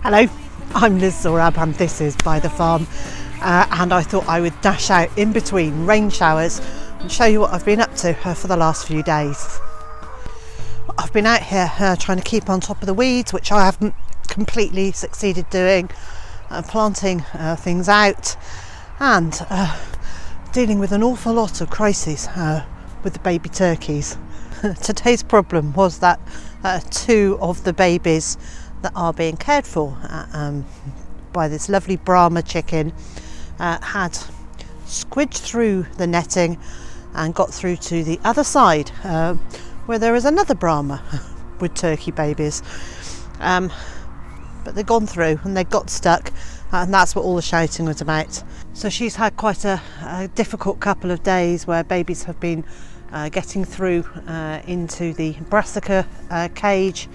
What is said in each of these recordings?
Hello, I'm Liz Zorab and this is Byther Farm, and I thought I would dash out in between rain showers and show you what I've been up to for the last few days. I've been out here trying to keep on top of the weeds, which I haven't completely succeeded doing, planting things out and dealing with an awful lot of crises with the baby turkeys. Today's problem was that two of the babies that are being cared for by this lovely Brahma chicken had squidged through the netting and got through to the other side where there is another Brahma with turkey babies, but they've gone through and they got stuck, and that's what all the shouting was about. So she's had quite a difficult couple of days where babies have been getting through into the brassica cage.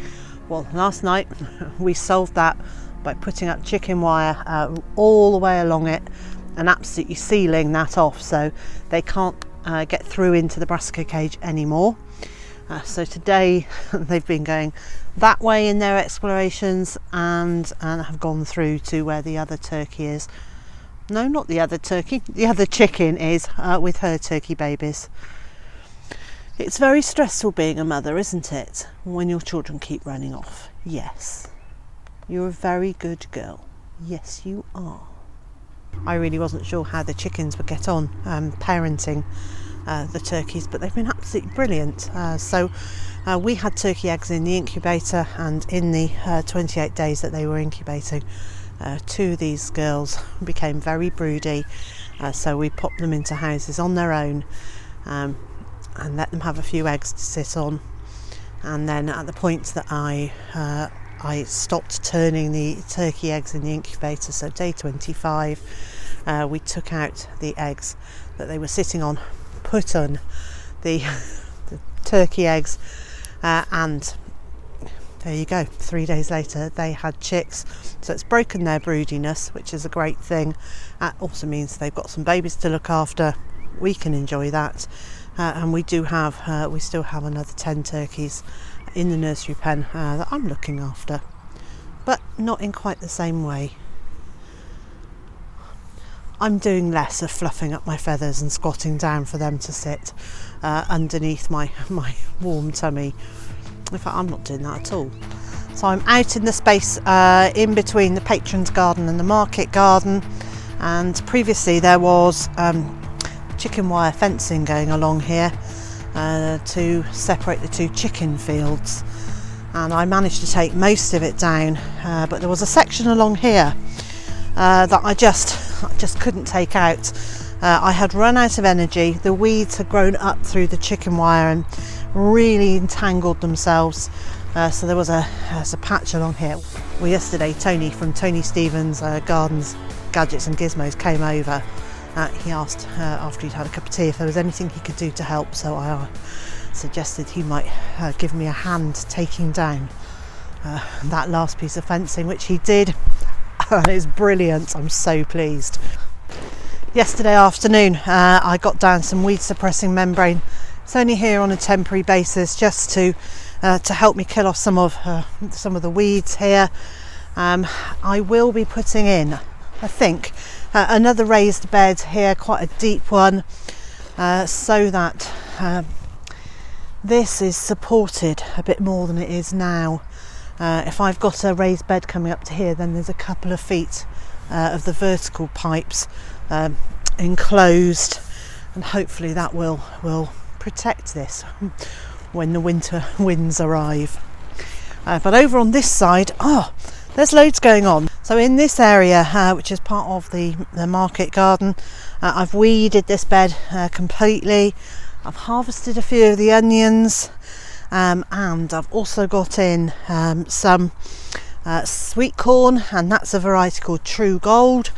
Well, last night we solved that by putting up chicken wire all the way along it and absolutely sealing that off so they can't get through into the brassica cage anymore. So today they've been going that way in their explorations and have gone through to where the other turkey is. No, not the other turkey, the other chicken is with her turkey babies. It's very stressful being a mother, isn't it, when your children keep running off? Yes. You're a very good girl. Yes, you are. I really wasn't sure how the chickens would get on parenting the turkeys, but they've been absolutely brilliant. So we had turkey eggs in the incubator, and in the 28 days that they were incubating, two of these girls became very broody. So we popped them into houses on their own and let them have a few eggs to sit on. And then at the point that I stopped turning the turkey eggs in the incubator, so day 25, we took out the eggs that they were sitting on, put on the turkey eggs, and there you go, 3 days later they had chicks. So it's broken their broodiness, which is a great thing. That also means they've got some babies to look after. We can enjoy that. And we still have another 10 turkeys in the nursery pen that I'm looking after, but not in quite the same way. I'm doing less of fluffing up my feathers and squatting down for them to sit underneath my warm tummy. In fact, I'm not doing that at all. So I'm out in the space in between the patron's garden and the market garden, and previously there was chicken wire fencing going along here to separate the two chicken fields, and I managed to take most of it down, but there was a section along here that I just couldn't take out. I had run out of energy. The weeds had grown up through the chicken wire and really entangled themselves, so there was a patch along here. Well, yesterday Tony from Tony Stevens Gardens, Gadgets and Gizmos came over. He asked after he'd had a cup of tea if there was anything he could do to help, so I suggested he might give me a hand taking down that last piece of fencing, which he did, and it's brilliant. I'm so pleased. Yesterday afternoon I got down some weed suppressing membrane. It's only here on a temporary basis just to help me kill off some of the weeds here. I will be putting in, I think, another raised bed here, quite a deep one, so that this is supported a bit more than it is now. If I've got a raised bed coming up to here, then there's a couple of feet of the vertical pipes enclosed, and hopefully that will protect this when the winter winds arrive. But over on this side, there's loads going on. So in this area, which is part of the market garden, I've weeded this bed completely. I've harvested a few of the onions, and I've also got in some sweet corn, and that's a variety called True Gold.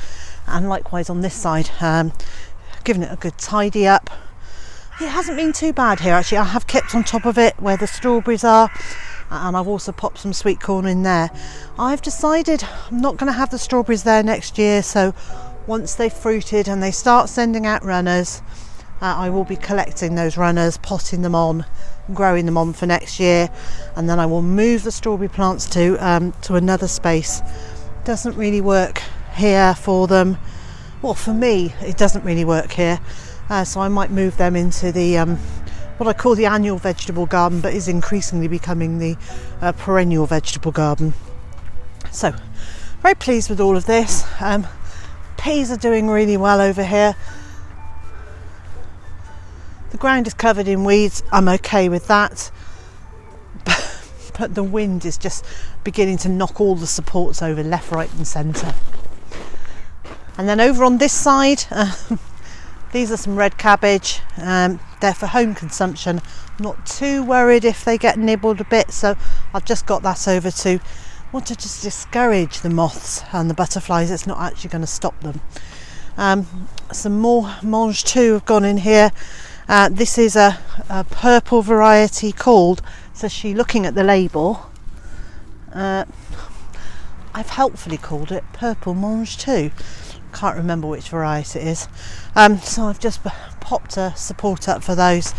And likewise on this side, given it a good tidy up. It hasn't been too bad here actually. I have kept on top of it where the strawberries are, and I've also popped some sweet corn in there. I've decided I'm not going to have the strawberries there next year, so once they've fruited and they start sending out runners, I will be collecting those runners, potting them on, growing them on for next year, and then I will move the strawberry plants to another space doesn't really work here for them. Well, for me, it doesn't really work here. So I might move them into the what I call the annual vegetable garden, but is increasingly becoming the perennial vegetable garden. So, very pleased with all of this. Peas are doing really well over here. The ground is covered in weeds. I'm okay with that. But the wind is just beginning to knock all the supports over left, right and centre. And then over on this side, these are some red cabbage. They're for home consumption. I'm not too worried if they get nibbled a bit, so I've just got that over to want to just discourage the moths and the butterflies. It's not actually going to stop them. Some more mange two have gone in here. This is a purple variety called, so she looking at the label, I've helpfully called it purple mange two. Can't remember which variety it is. So I've just popped a support up for those.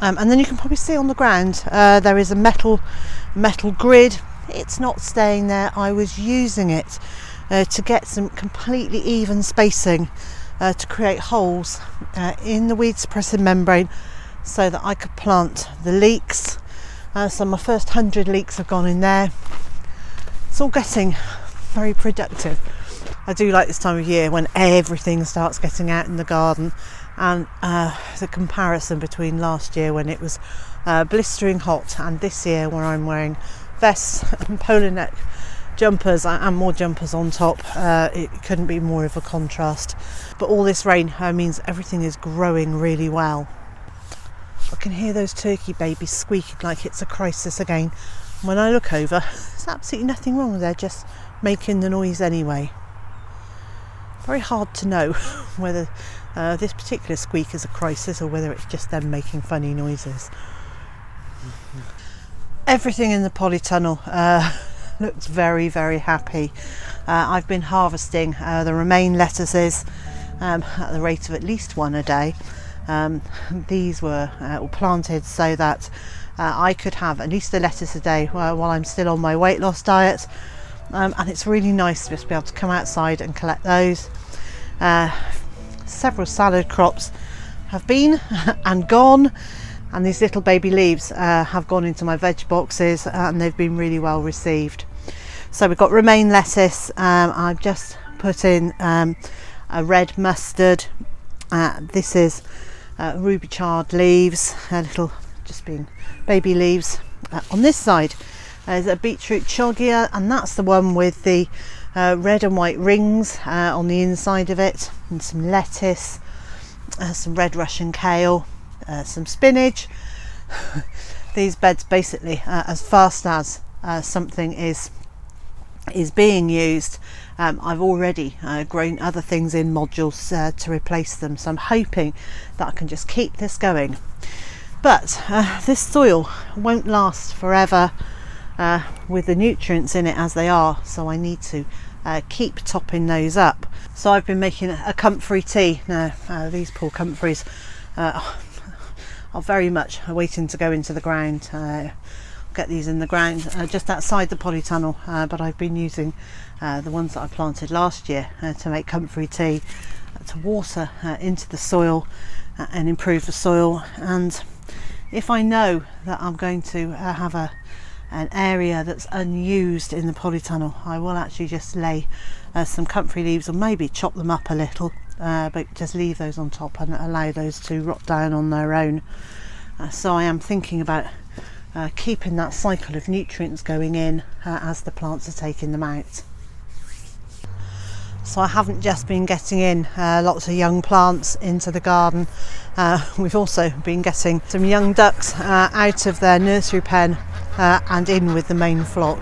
And then you can probably see on the ground there is a metal grid. It's not staying there. I was using it to get some completely even spacing to create holes in the weed suppressing membrane so that I could plant the leeks. So my first 100 leeks have gone in there. It's all getting very productive. I do like this time of year when everything starts getting out in the garden, and the comparison between last year when it was blistering hot and this year where I'm wearing vests and polo neck jumpers and more jumpers on top, it couldn't be more of a contrast. But all this rain means everything is growing really well. I can hear those turkey babies squeaking like it's a crisis again. When I look over, there's absolutely nothing wrong. They're just making the noise anyway. Very hard to know whether this particular squeak is a crisis or whether it's just them making funny noises. Everything in the polytunnel looks very, very happy. I've been harvesting the romaine lettuces at the rate of at least one a day. These were planted so that I could have at least a lettuce a day while I'm still on my weight loss diet. And it's really nice to just be able to come outside and collect those. Several salad crops have been and gone, and these little baby leaves have gone into my veg boxes, and they've been really well received. So we've got romaine lettuce. I've just put in a red mustard. This is ruby chard leaves, little just being baby leaves. On this side is a beetroot chogia, and that's the one with the red and white rings on the inside of it, and some lettuce, some red Russian kale, some spinach. These beds basically, as fast as something is being used, I've already grown other things in modules to replace them, so I'm hoping that I can just keep this going. But this soil won't last forever with the nutrients in it as they are, so I need to keep topping those up. So I've been making a comfrey tea. Now these poor comfreys are very much waiting to go into the ground. Get these in the ground just outside the polytunnel, but I've been using the ones that I planted last year to make comfrey tea, to water into the soil and improve the soil. And if I know that I'm going to have an area that's unused in the polytunnel, I will actually just lay some comfrey leaves, or maybe chop them up a little, but just leave those on top and allow those to rot down on their own. So I am thinking about keeping that cycle of nutrients going in as the plants are taking them out. So I haven't just been getting in lots of young plants into the garden. We've also been getting some young ducks out of their nursery pen and in with the main flock.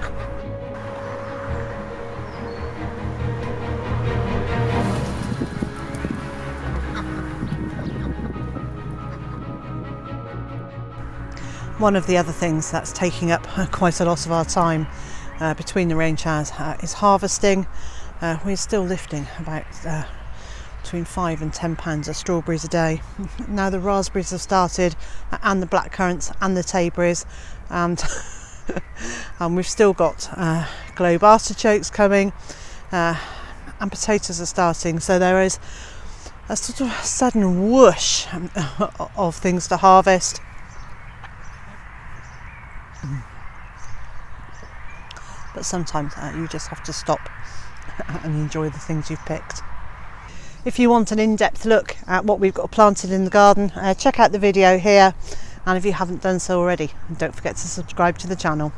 One of the other things that's taking up quite a lot of our time between the rain showers is harvesting. We're still lifting about between 5 and 10 pounds of strawberries a day. Now the raspberries have started, and the blackcurrants and the tayberries, and we've still got globe artichokes coming, and potatoes are starting, so there is a sort of sudden whoosh of things to harvest. But sometimes you just have to stop and enjoy the things you've picked. If you want an in-depth look at what we've got planted in the garden, check out the video here, and if you haven't done so already, don't forget to subscribe to the channel.